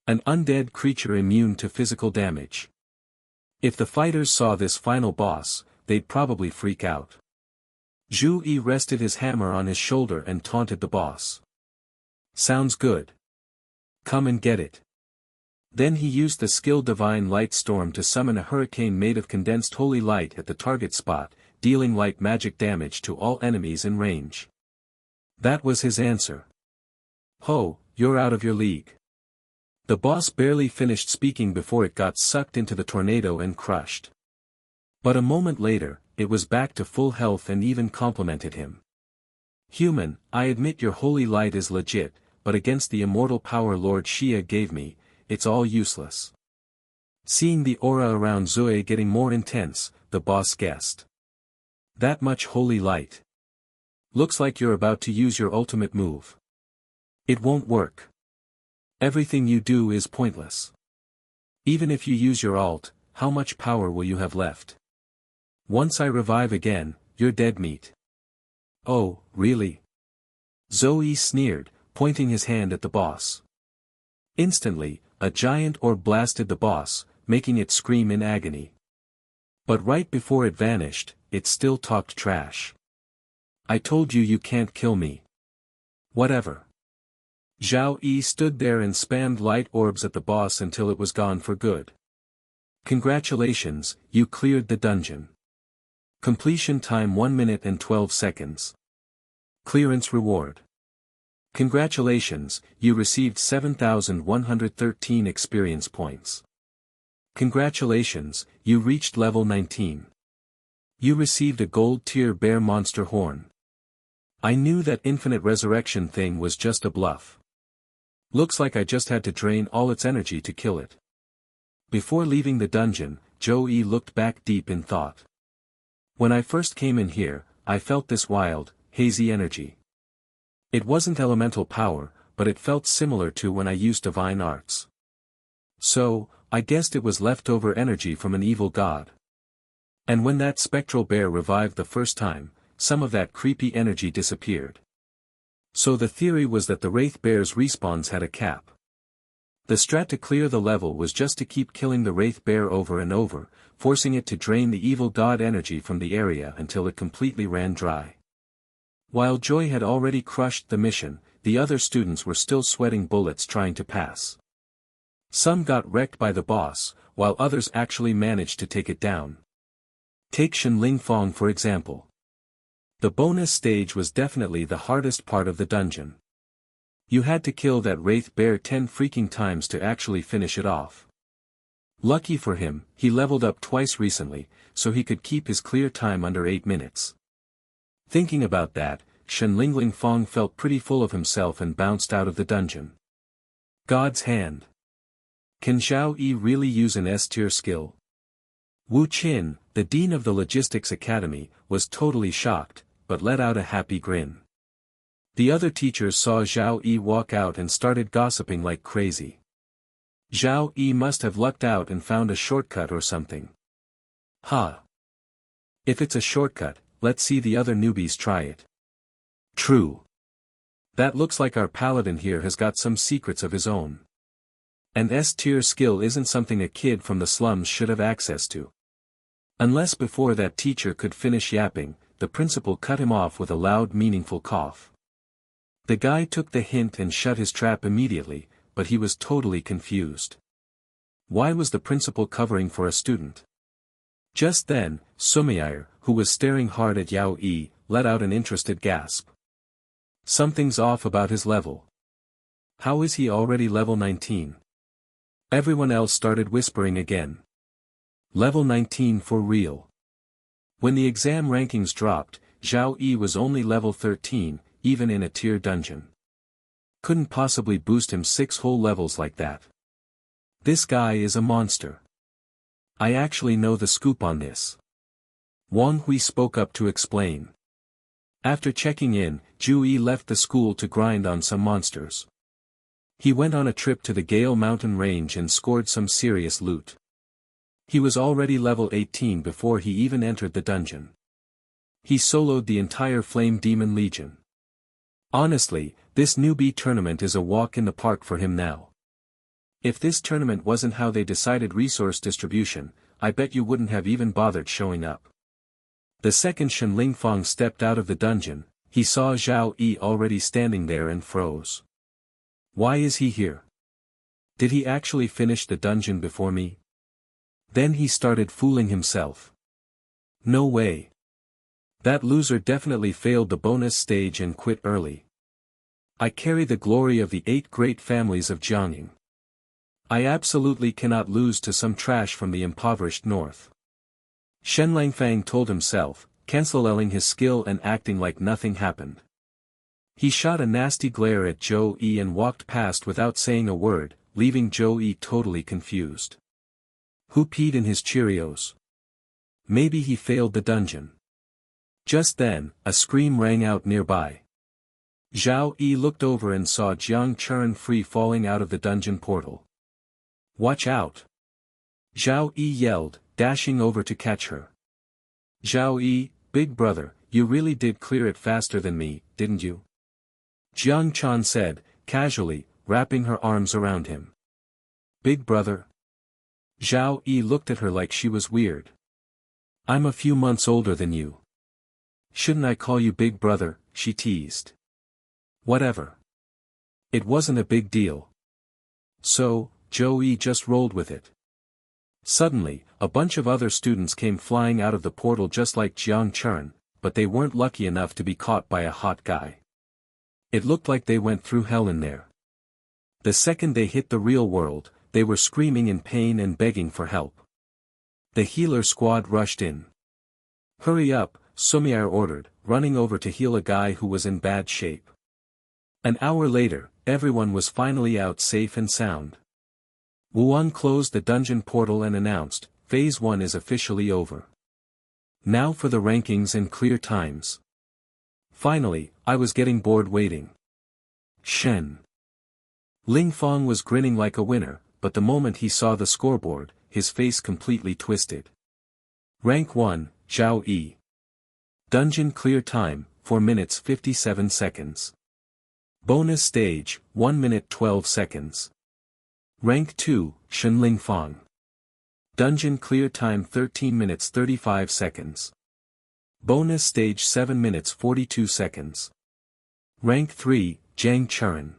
An undead creature immune to physical damage. If the fighters saw this final boss, they'd probably freak out. Zhao Yi rested his hammer on his shoulder and taunted the boss. Sounds good. Come and get it. Then he used the skill Divine Light Storm to summon a hurricane made of condensed holy light at the target spot, dealing light magic damage to all enemies in range. That was his answer. Ho, you're out of your league. The boss barely finished speaking before it got sucked into the tornado and crushed. But a moment later, it was back to full health and even complimented him. Human, I admit your holy light is legit, but against the immortal power Lord Xia gave me, it's all useless. Seeing the aura around Zhao getting more intense, the boss guessed. That much holy light. Looks like you're about to use your ultimate move. It won't work. Everything you do is pointless. Even if you use your ult, how much power will you have left? Once I revive again, you're dead meat. Oh, really? Zhao Yi sneered, pointing his hand at the boss. Instantly, a giant orb blasted the boss, making it scream in agony. But right before it vanished, it still talked trash. I told you you can't kill me. Whatever. Zhao Yi stood there and spammed light orbs at the boss until it was gone for good. Congratulations, you cleared the dungeon. Completion time 1 minute and 12 seconds. Clearance reward. Congratulations, you received 7,113 experience points. Congratulations, you reached level 19. You received a gold tier bear monster horn. I knew that infinite resurrection thing was just a bluff. Looks like I just had to drain all its energy to kill it. Before leaving the dungeon, Zhao Yi looked back deep in thought. When I first came in here, I felt this wild, hazy energy. It wasn't elemental power, but it felt similar to when I used divine arts. So, I guessed it was leftover energy from an evil god. And when that spectral bear revived the first time, some of that creepy energy disappeared. So the theory was that the Wraith Bear's respawns had a cap. The strat to clear the level was just to keep killing the Wraith Bear over and over, forcing it to drain the evil god energy from the area until it completely ran dry. While Joy had already crushed the mission, the other students were still sweating bullets trying to pass. Some got wrecked by the boss, while others actually managed to take it down. Take Shenling Fong for example. The bonus stage was definitely the hardest part of the dungeon. You had to kill that Wraith Bear 10 freaking times to actually finish it off. Lucky for him, he leveled up twice recently, so he could keep his clear time under 8 minutes. Thinking about that, Shenling Fong felt pretty full of himself and bounced out of the dungeon. God's hand. Can Zhao Yi really use an S-tier skill? Wu Qin, the dean of the Logistics Academy, was totally shocked, but let out a happy grin. The other teachers saw Zhao Yi walk out and started gossiping like crazy. Zhao Yi must have lucked out and found a shortcut or something. Ha! If it's a shortcut, let's see the other newbies try it. True. That looks like our paladin here has got some secrets of his own. An S-tier skill isn't something a kid from the slums should have access to. Unless before that teacher could finish yapping, the principal cut him off with a loud meaningful cough. The guy took the hint and shut his trap immediately, but he was totally confused. Why was the principal covering for a student? Just then, Sumayer, who was staring hard at Yao Yi, let out an interested gasp. Something's off about his level. How is he already level 19? Everyone else started whispering again. Level 19 for real. When the exam rankings dropped, Zhao Yi was only level 13, even in a tier dungeon. Couldn't possibly boost him 6 whole levels like that. This guy is a monster. I actually know the scoop on this. Wang Hui spoke up to explain. After checking in, Zhu Yi left the school to grind on some monsters. He went on a trip to the Gale Mountain Range and scored some serious loot. He was already level 18 before he even entered the dungeon. He soloed the entire Flame Demon Legion. Honestly, this newbie tournament is a walk in the park for him now. If this tournament wasn't how they decided resource distribution, I bet you wouldn't have even bothered showing up. The second Shen Lingfang stepped out of the dungeon, he saw Zhao Yi already standing there and froze. Why is he here? Did he actually finish the dungeon before me? Then he started fooling himself. No way. That loser definitely failed the bonus stage and quit early. I carry the glory of the 8 great families of Jiangning. I absolutely cannot lose to some trash from the impoverished north. Shen Langfang told himself, cancelling his skill and acting like nothing happened. He shot a nasty glare at Zhou Yi and walked past without saying a word, leaving Zhou Yi totally confused. Who peed in his Cheerios? Maybe he failed the dungeon. Just then, a scream rang out nearby. Zhao Yi looked over and saw Jiang Chuan free falling out of the dungeon portal. Watch out! Zhao Yi yelled, dashing over to catch her. Zhao Yi, big brother, you really did clear it faster than me, didn't you? Jiang Chuan said, casually, wrapping her arms around him. Big brother? Zhao Yi looked at her like she was weird. I'm a few months older than you. Shouldn't I call you big brother, she teased. Whatever. It wasn't a big deal. So, Zhou Yi just rolled with it. Suddenly, a bunch of other students came flying out of the portal just like Jiang Chuan, but they weren't lucky enough to be caught by a hot guy. It looked like they went through hell in there. The second they hit the real world, they were screaming in pain and begging for help. The healer squad rushed in. Hurry up, Sumier ordered, running over to heal a guy who was in bad shape. An hour later, everyone was finally out safe and sound. Wuan closed the dungeon portal and announced, Phase 1 is officially over. Now for the rankings and clear times. Finally, I was getting bored waiting. Shen Lingfang was grinning like a winner, but the moment he saw the scoreboard, his face completely twisted. Rank 1, Zhao Yi. Dungeon clear time, 4 minutes 57 seconds. Bonus stage, 1 minute 12 seconds. Rank 2, Shen Lingfang. Dungeon clear time 13 minutes 35 seconds. Bonus stage 7 minutes 42 seconds. Rank 3, Jiang Chuan.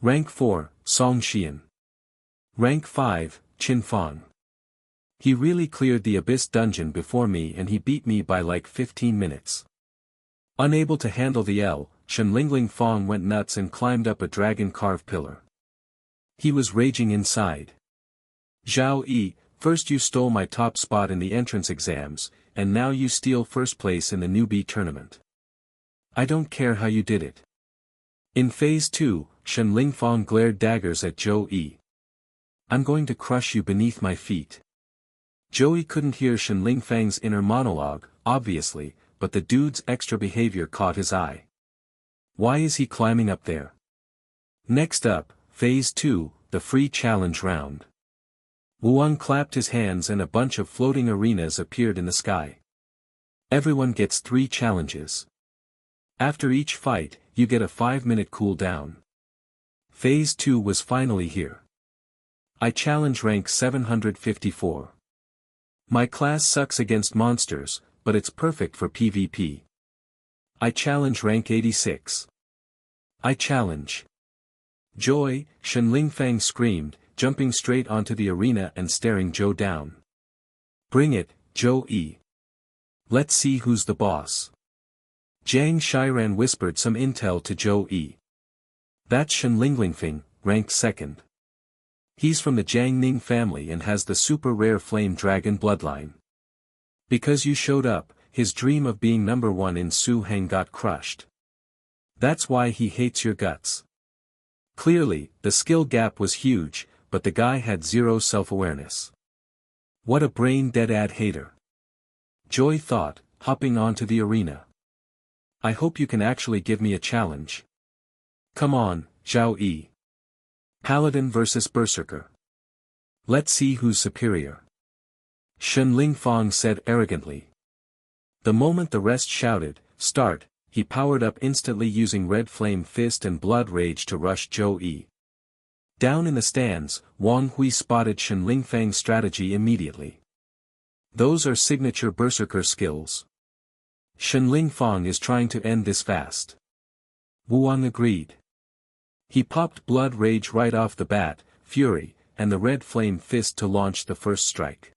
Rank 4, Song Xian. Rank 5, Qin Fang. He really cleared the Abyss dungeon before me and he beat me by like 15 minutes. Unable to handle the L, Shen Lingfang went nuts and climbed up a dragon-carved pillar. He was raging inside. Zhao Yi, first you stole my top spot in the entrance exams, and now you steal first place in the newbie tournament. I don't care how you did it. In Phase 2, Shen Lingfang glared daggers at Zhou Yi. I'm going to crush you beneath my feet. Zhou Yi couldn't hear Shen Lingfang's inner monologue, obviously, but the dude's extra behavior caught his eye. Why is he climbing up there? Next up, Phase 2, the free challenge round. Wuan clapped his hands and a bunch of floating arenas appeared in the sky. Everyone gets 3 challenges. After each fight, you get a 5-minute cooldown. Phase 2 was finally here. I challenge rank 754. My class sucks against monsters, but it's perfect for PvP. I challenge rank 86. I challenge. Joy, Shen Lingfang screamed, jumping straight onto the arena and staring Zhou down. Bring it, Zhou Yi. Let's see who's the boss. Jiang Shiran whispered some intel to Zhou Yi. That's Shen Lingfang, ranked 2nd. He's from the Jiangning family and has the super rare flame dragon bloodline. Because you showed up, his dream of being number 1 in Su Heng got crushed. That's why he hates your guts. Clearly, the skill gap was huge, but the guy had zero self-awareness. What a brain-dead hater. Joy thought, hopping onto the arena. I hope you can actually give me a challenge. Come on, Zhao Yi. Paladin versus Berserker. Let's see who's superior. Shen Lingfang said arrogantly. The moment the rest shouted, start, he powered up instantly using Red Flame Fist and Blood Rage to rush Zhou Yi. Down in the stands, Wang Hui spotted Shen Lingfang's strategy immediately. Those are signature berserker skills. Shen Lingfang is trying to end this fast. Wuang agreed. He popped blood rage right off the bat, fury, and the red flame fist to launch the first strike.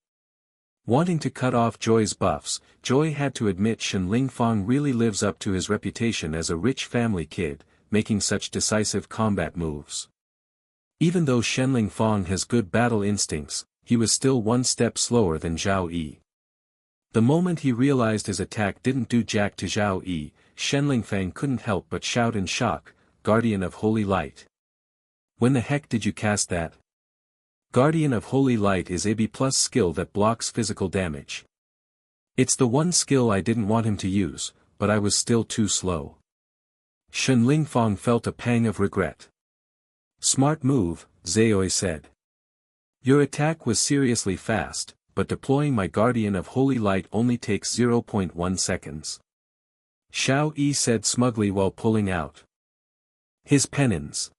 Wanting to cut off Joy's buffs, Joy had to admit Shen Lingfang really lives up to his reputation as a rich family kid, making such decisive combat moves. Even though Shen Lingfang has good battle instincts, he was still one step slower than Zhao Yi. The moment he realized his attack didn't do jack to Zhao Yi, Shen Lingfang couldn't help but shout in shock, "Guardian of Holy Light. When the heck did you cast that?" Guardian of Holy Light is a B+ skill that blocks physical damage. It's the one skill I didn't want him to use, but I was still too slow. Shen Lingfang felt a pang of regret. Smart move, Zhao Yi said. Your attack was seriously fast, but deploying my Guardian of Holy Light only takes 0.1 seconds. Zhao Yi said smugly while pulling out his pennons.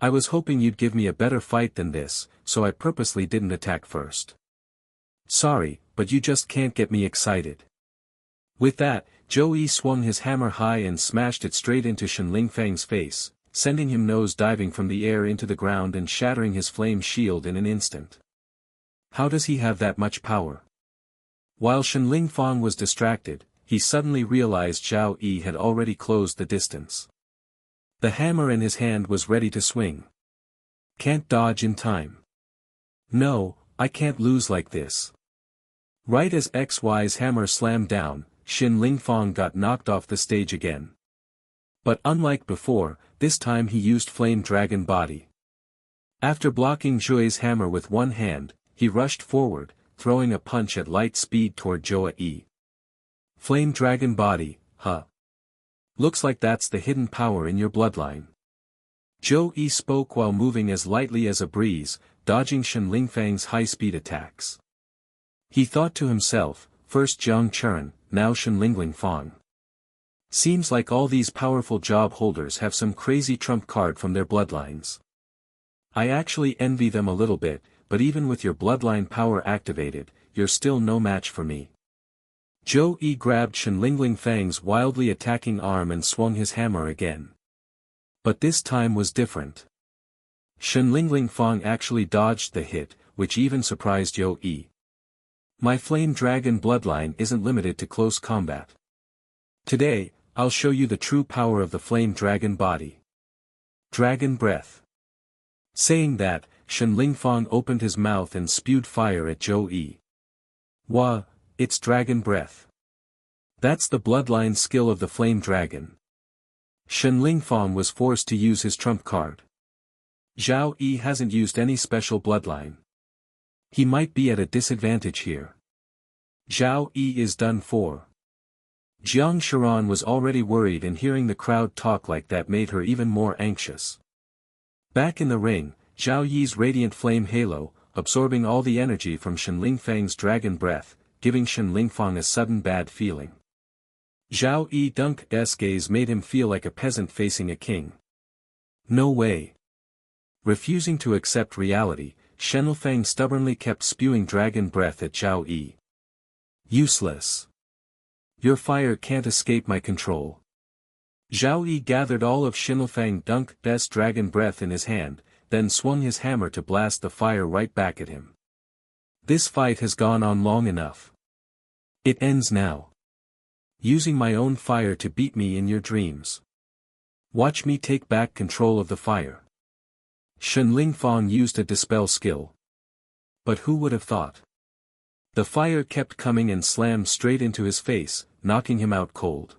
I was hoping you'd give me a better fight than this, so I purposely didn't attack first. Sorry, but you just can't get me excited. With that, Zhao Yi swung his hammer high and smashed it straight into Shen Lingfang's face, sending him nose-diving from the air into the ground and shattering his flame shield in an instant. How does he have that much power? While Shen Lingfang was distracted, he suddenly realized Zhao Yi had already closed the distance. The hammer in his hand was ready to swing. Can't dodge in time. No, I can't lose like this. Right as XY's hammer slammed down, Shen Lingfang got knocked off the stage again. But unlike before, this time he used Flame Dragon Body. After blocking Zhui's hammer with one hand, he rushed forward, throwing a punch at light speed toward Zhao Yi. Flame Dragon Body, huh? Looks like that's the hidden power in your bloodline. Zhao Yi spoke while moving as lightly as a breeze, dodging Shen Lingfang's high-speed attacks. He thought to himself, first Jiang Chuan, now Shen Lingfang. Seems like all these powerful job holders have some crazy trump card from their bloodlines. I actually envy them a little bit, but even with your bloodline power activated, you're still no match for me. Zhao Yi grabbed Shen Lingfang's wildly attacking arm and swung his hammer again. But this time was different. Shen Lingfang actually dodged the hit, which even surprised Zhao Yi. My Flame Dragon bloodline isn't limited to close combat. Today, I'll show you the true power of the Flame Dragon Body. Dragon Breath. Saying that, Shen Lingfang opened his mouth and spewed fire at Zhao Yi. Wah, it's Dragon Breath. That's the bloodline skill of the Flame Dragon. Shen Lingfang was forced to use his trump card. Zhao Yi hasn't used any special bloodline. He might be at a disadvantage here. Zhao Yi is done for. Jiang Chuan was already worried, and hearing the crowd talk like that made her even more anxious. Back in the ring, Zhao Yi's radiant flame halo, absorbing all the energy from Shen Lingfang's dragon breath, giving Shen Lingfang a sudden bad feeling. Zhao Yi's gaze made him feel like a peasant facing a king. No way. Refusing to accept reality, Shen Lingfang stubbornly kept spewing dragon breath at Zhao Yi. Useless. Your fire can't escape my control. Zhao Yi gathered all of Shen Lingfang's dragon breath in his hand, then swung his hammer to blast the fire right back at him. This fight has gone on long enough. It ends now. Using my own fire to beat me in your dreams. Watch me take back control of the fire. Shen Lingfang used a dispel skill. But who would have thought? The fire kept coming and slammed straight into his face, knocking him out cold.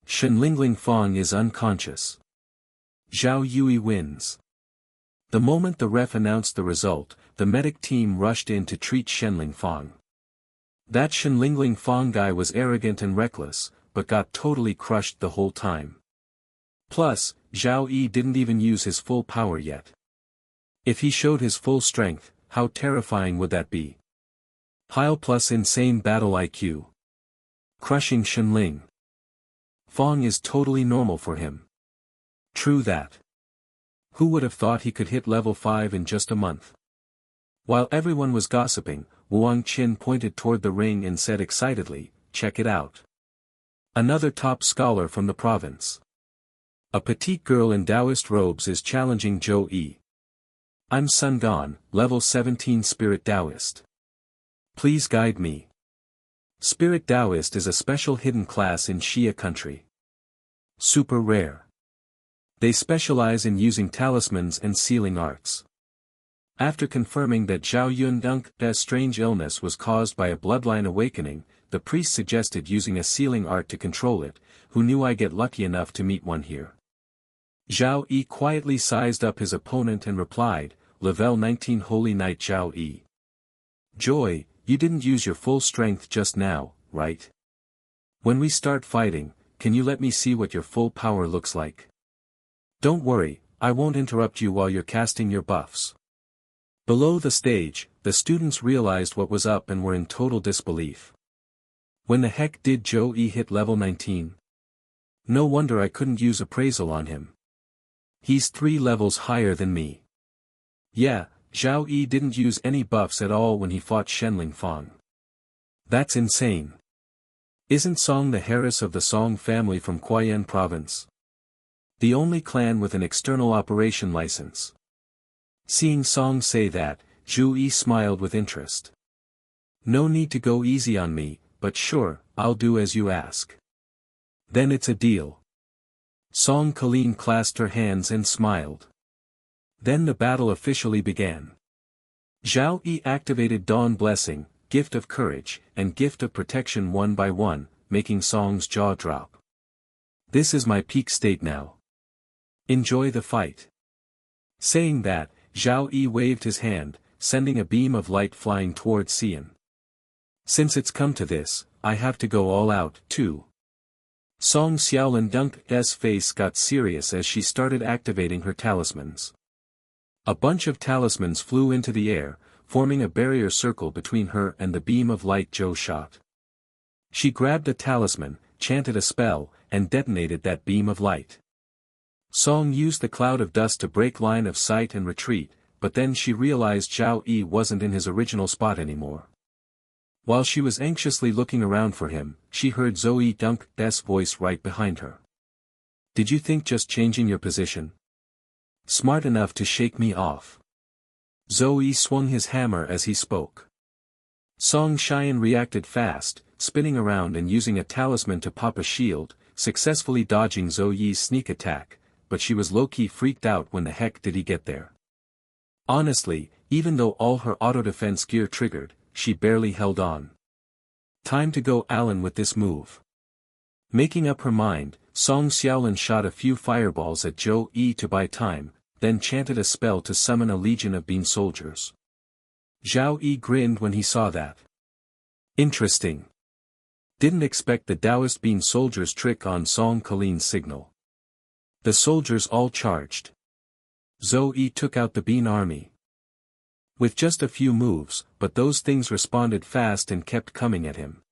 Shen Lingfang is unconscious. Zhao Yi wins. The moment the ref announced the result, the medic team rushed in to treat Shen Lingfang. That Shen Lingfang guy was arrogant and reckless, but got totally crushed the whole time. Plus, Zhao Yi didn't even use his full power yet. If he showed his full strength, how terrifying would that be? Pile plus insane battle IQ. Crushing Shen Lingfang is totally normal for him. True that. Who would have thought he could hit level 5 in just a month? While everyone was gossiping, Wang Qin pointed toward the ring and said excitedly, "Check it out. Another top scholar from the province. A petite girl in Taoist robes is challenging Zhao Yi. I'm Sun Gan, level 17 Spirit Taoist. Please guide me." Spirit Taoist is a special hidden class in Xia country. Super rare. They specialize in using talismans and sealing arts. After confirming that Zhao Yun's strange illness was caused by a bloodline awakening, the priest suggested using a sealing art to control it. Who knew I get lucky enough to meet one here? Zhao Yi quietly sized up his opponent and replied, "Level 19 Holy Knight Zhao Yi. Joy, you didn't use your full strength just now, right? When we start fighting, can you let me see what your full power looks like? Don't worry, I won't interrupt you while you're casting your buffs." Below the stage, the students realized what was up and were in total disbelief. When the heck did Zhao Yi hit level 19? No wonder I couldn't use appraisal on him. He's 3 levels higher than me. Yeah, Zhao Yi didn't use any buffs at all when he fought Shenling Fang. That's insane. Isn't Song the heiress of the Song family from Huayan province? The only clan with an external operation license. Seeing Song say that, Zhao Yi smiled with interest. No need to go easy on me, but sure, I'll do as you ask. Then it's a deal. Song Colleen clasped her hands and smiled. Then the battle officially began. Zhao Yi activated Dawn Blessing, Gift of Courage, and Gift of Protection one by one, making Song's jaw drop. This is my peak state now. Enjoy the fight. Saying that, Zhao Yi waved his hand, sending a beam of light flying towards Xian. Since it's come to this, I have to go all out, too. Song Xiaoland's face got serious as she started activating her talismans. A bunch of talismans flew into the air, forming a barrier circle between her and the beam of light Zhou shot. She grabbed a talisman, chanted a spell, and detonated that beam of light. Song used the cloud of dust to break line of sight and retreat, but then she realized Zhao Yi wasn't in his original spot anymore. While she was anxiously looking around for him, she heard Zoe Dunk's voice right behind her. Did you think just changing your position? Smart enough to shake me off. Zoe swung his hammer as he spoke. Song Xian reacted fast, spinning around and using a talisman to pop a shield, successfully dodging Zoe's sneak attack, but she was low-key freaked out when the heck did he get there. Honestly, even though all her auto-defense gear triggered, she barely held on. Time to go Allen with this move. Making up her mind, Song Xiaolin shot a few fireballs at Zhao Yi to buy time, then chanted a spell to summon a legion of bean soldiers. Zhao Yi grinned when he saw that. Interesting. Didn't expect the Taoist bean soldiers trick on Song Colleen's signal. The soldiers all charged. Zhao Yi took out the bean army. With just a few moves, but those things responded fast and kept coming at him.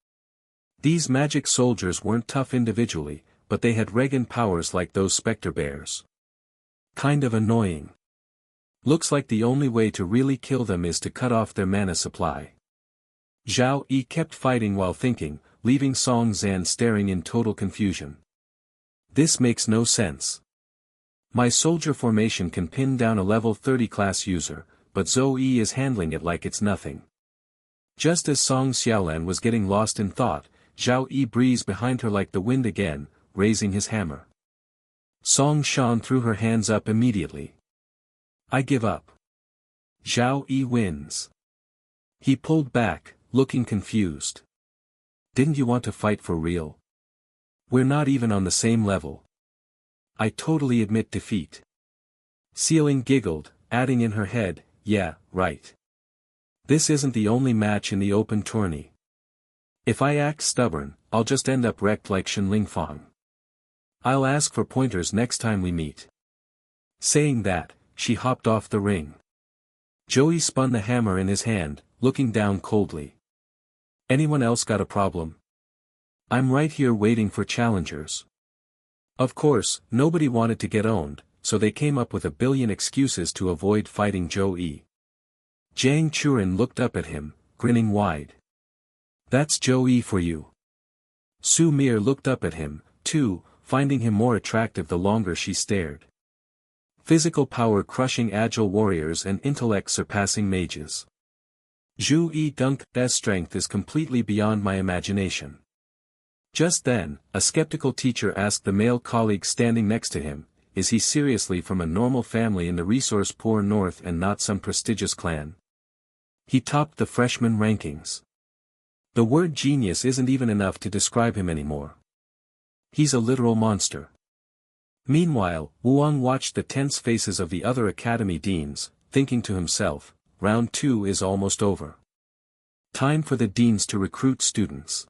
These magic soldiers weren't tough individually, but they had Regan powers like those specter bears. Kind of annoying. Looks like the only way to really kill them is to cut off their mana supply. Zhao Yi kept fighting while thinking, leaving Song Zan staring in total confusion. This makes no sense. My soldier formation can pin down a level 30 class user, but Zoe is handling it like it's nothing. Just as Song Xiaolan was getting lost in thought, Zhao Yi breezed behind her like the wind again, raising his hammer. Song Shan threw her hands up immediately. I give up. Zhao Yi wins. He pulled back, looking confused. Didn't you want to fight for real? We're not even on the same level. I totally admit defeat. Ceiling giggled, adding in her head, yeah, right. This isn't the only match in the open tourney. If I act stubborn, I'll just end up wrecked like Shenling Fang. I'll ask for pointers next time we meet. Saying that, she hopped off the ring. Joey spun the hammer in his hand, looking down coldly. Anyone else got a problem? I'm right here waiting for challengers. Of course, nobody wanted to get owned, so they came up with a billion excuses to avoid fighting Zhao Yi. Jiang Churen looked up at him, grinning wide. That's Zhao Yi for you. Su Mir looked up at him, too, finding him more attractive the longer she stared. Physical power crushing agile warriors and intellect surpassing mages. Zhu Yi Dunk's strength is completely beyond my imagination. Just then, a skeptical teacher asked the male colleague standing next to him, is he seriously from a normal family in the resource-poor north and not some prestigious clan? He topped the freshman rankings. The word genius isn't even enough to describe him anymore. He's a literal monster. Meanwhile, Wuang watched the tense faces of the other academy deans, thinking to himself, round 2 is almost over. Time for the deans to recruit students.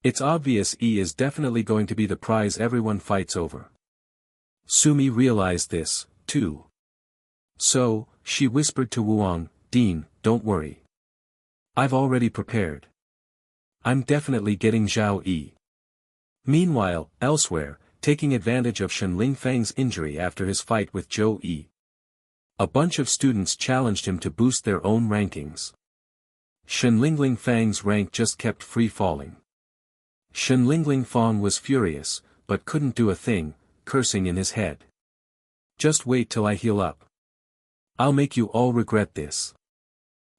It's obvious E is definitely going to be the prize everyone fights over. Sumi realized this, too. So, she whispered to Wuang, Dean, don't worry. I've already prepared. I'm definitely getting Zhao Yi. Meanwhile, elsewhere, taking advantage of Shen Lingfang's injury after his fight with Zhao Yi, a bunch of students challenged him to boost their own rankings. Shen Lingfang's rank just kept free falling. Shen Lingfang was furious, but couldn't do a thing, cursing in his head. Just wait till I heal up. I'll make you all regret this.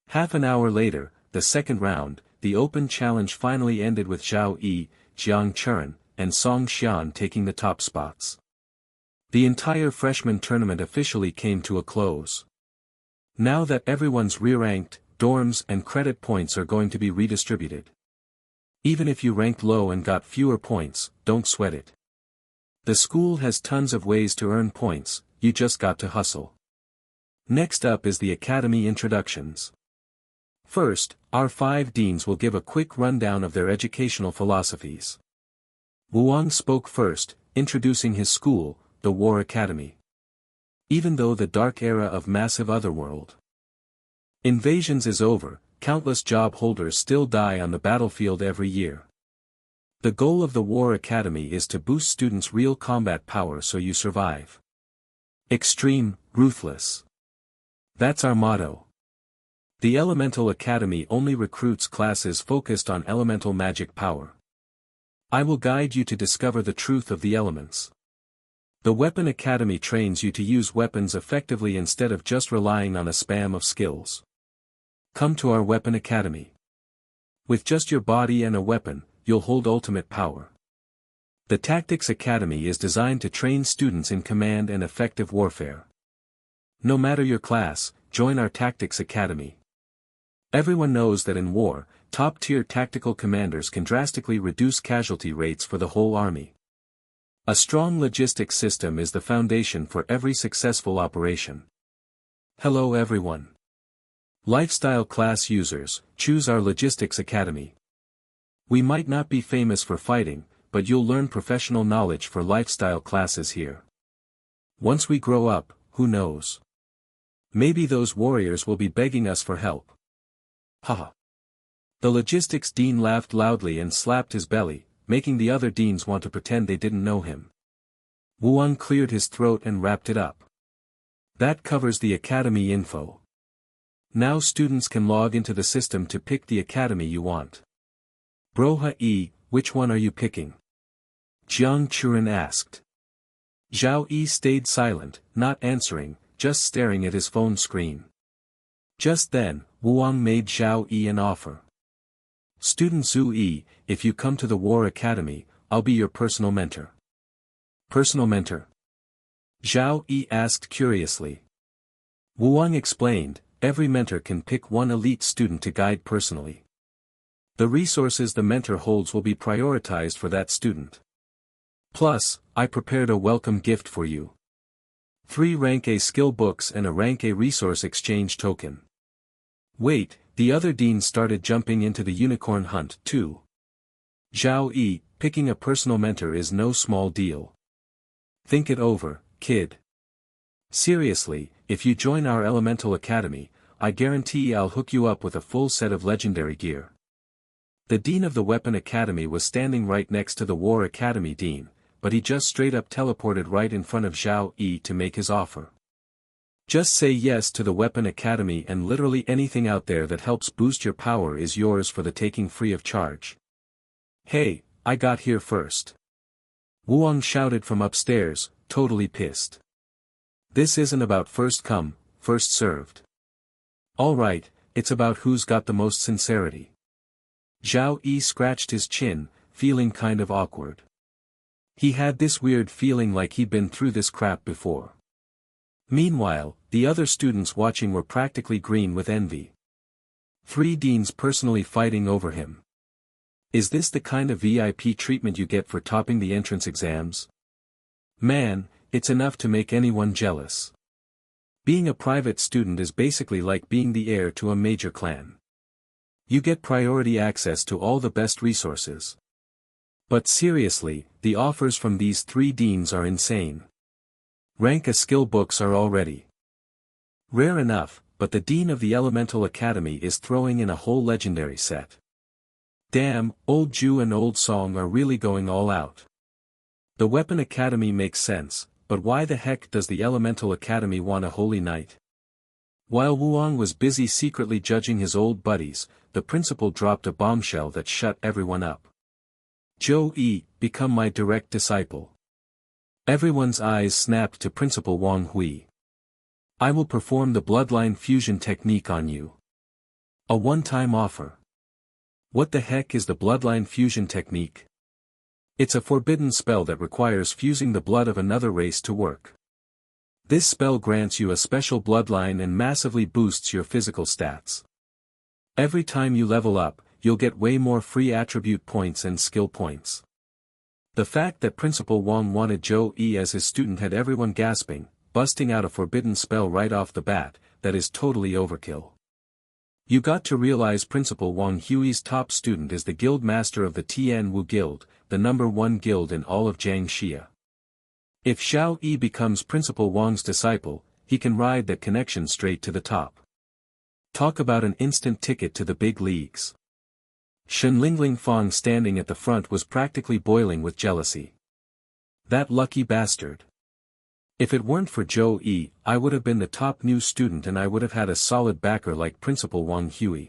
Half an hour later, the second round, the open challenge finally ended with Zhao Yi, Jiang Churen, and Song Xian taking the top spots. The entire freshman tournament officially came to a close. Now that everyone's re-ranked, dorms and credit points are going to be redistributed. Even if you ranked low and got fewer points, don't sweat it. The school has tons of ways to earn points, you just got to hustle. Next up is the academy introductions. First, our 5 deans will give a quick rundown of their educational philosophies. Wuang spoke first, introducing his school, the War Academy. Even though the dark era of massive otherworld invasions is over, countless job holders still die on the battlefield every year. The goal of the War Academy is to boost students' real combat power so you survive. Extreme, ruthless. That's our motto. The Elemental Academy only recruits classes focused on elemental magic power. I will guide you to discover the truth of the elements. The Weapon Academy trains you to use weapons effectively instead of just relying on a spam of skills. Come to our Weapon Academy. With just your body and a weapon, you'll hold ultimate power. The Tactics Academy is designed to train students in command and effective warfare. No matter your class, join our Tactics Academy. Everyone knows that in war, top-tier tactical commanders can drastically reduce casualty rates for the whole army. A strong logistics system is the foundation for every successful operation. Hello everyone. Lifestyle class users, choose our Logistics Academy. We might not be famous for fighting, but you'll learn professional knowledge for lifestyle classes here. Once we grow up, who knows? Maybe those warriors will be begging us for help. Haha. The logistics dean laughed loudly and slapped his belly, making the other deans want to pretend they didn't know him. Wuang cleared his throat and wrapped it up. That covers the academy info. Now students can log into the system to pick the academy you want. Broha E, which one are you picking? Jiang Churen asked. Zhao Yi stayed silent, not answering, just staring at his phone screen. Just then, Wuang made Zhao Yi an offer. Student Zhu Yi, if you come to the War Academy, I'll be your personal mentor. Personal mentor? Zhao Yi asked curiously. Wuang explained, every mentor can pick one elite student to guide personally. The resources the mentor holds will be prioritized for that student. Plus, I prepared a welcome gift for you. 3 Rank A skill books and a Rank A resource exchange token. Wait, the other deans started jumping into the unicorn hunt too. Zhao Yi, picking a personal mentor is no small deal. Think it over, kid. Seriously, if you join our Elemental Academy, I guarantee I'll hook you up with a full set of legendary gear. The dean of the Weapon Academy was standing right next to the War Academy dean, but he just straight up teleported right in front of Zhao Yi to make his offer. Just say yes to the Weapon Academy and literally anything out there that helps boost your power is yours for the taking free of charge. Hey, I got here first. Wuong shouted from upstairs, totally pissed. This isn't about first come, first served. Alright, it's about who's got the most sincerity. Zhao Yi scratched his chin, feeling kind of awkward. He had this weird feeling like he'd been through this crap before. Meanwhile, the other students watching were practically green with envy. 3 deans personally fighting over him. Is this the kind of VIP treatment you get for topping the entrance exams? Man, it's enough to make anyone jealous. Being a private student is basically like being the heir to a major clan. You get priority access to all the best resources. But seriously, the offers from these 3 deans are insane. Rank a skill books are already rare enough, but the dean of the Elemental Academy is throwing in a whole legendary set. Damn, old Ju and old Song are really going all out. The Weapon Academy makes sense, but why the heck does the Elemental Academy want a holy knight? While Wuong was busy secretly judging his old buddies, the principal dropped a bombshell that shut everyone up. Zhao Yi, become my direct disciple. Everyone's eyes snapped to Principal Wang Hui. I will perform the bloodline fusion technique on you. A one-time offer. What the heck is the bloodline fusion technique? It's a forbidden spell that requires fusing the blood of another race to work. This spell grants you a special bloodline and massively boosts your physical stats. Every time you level up, you'll get way more free attribute points and skill points. The fact that Principal Wang wanted Zhao Yi as his student had everyone gasping, busting out a forbidden spell right off the bat, that is totally overkill. You got to realize Principal Wang Hui's top student is the guild master of the Tian Wu Guild, the #1 guild in all of Jiangxia. If Zhao Yi becomes Principal Wang's disciple, he can ride that connection straight to the top. Talk about an instant ticket to the big leagues. Shen Lingling Fong standing at the front was practically boiling with jealousy. That lucky bastard. If it weren't for Zhao Yi, I would have been the top new student and I would have had a solid backer like Principal Wang Hui.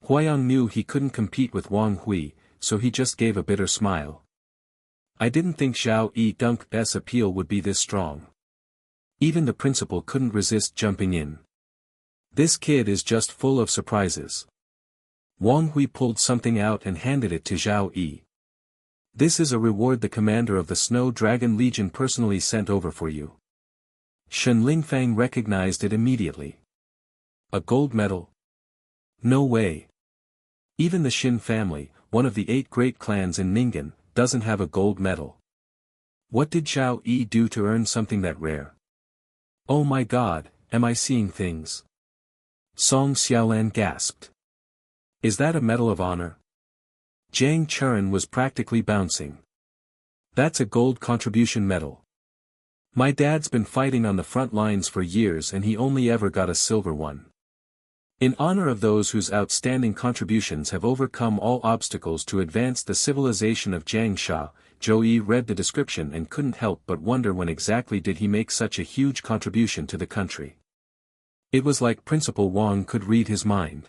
Huayang knew he couldn't compete with Wang Hui, so he just gave a bitter smile. I didn't think Zhao Yi Dunk's appeal would be this strong. Even the principal couldn't resist jumping in. This kid is just full of surprises. Wang Hui pulled something out and handed it to Zhao Yi. This is a reward the commander of the Snow Dragon Legion personally sent over for you. Shen Lingfang recognized it immediately. A gold medal? No way. Even the Xin family, one of the 8 great clans in Ning'an, doesn't have a gold medal. What did Zhao Yi do to earn something that rare? Oh my god, am I seeing things? Song Xiaolan gasped. Is that a medal of honor? Jiang Chuan was practically bouncing. That's a gold contribution medal. My dad's been fighting on the front lines for years and he only ever got a silver one. In honor of those whose outstanding contributions have overcome all obstacles to advance the civilization of Jiangxia, Zhou Yi read the description and couldn't help but wonder when exactly did he make such a huge contribution to the country. It was like Principal Wang could read his mind.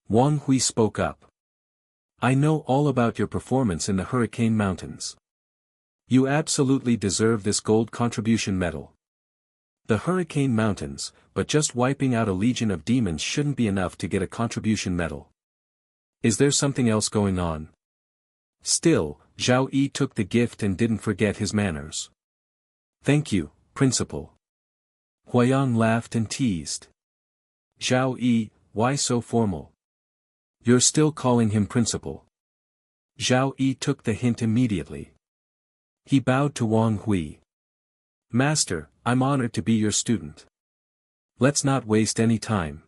Wang Hui spoke up. I know all about your performance in the Hurricane Mountains. You absolutely deserve this gold contribution medal. The Hurricane Mountains, but just wiping out a legion of demons shouldn't be enough to get a contribution medal. Is there something else going on? Still, Zhao Yi took the gift and didn't forget his manners. Thank you, Principal. Huayang laughed and teased. Zhao Yi, why so formal? You're still calling him Principal. Zhao Yi took the hint immediately. He bowed to Wang Hui. Master, I'm honored to be your student. Let's not waste any time.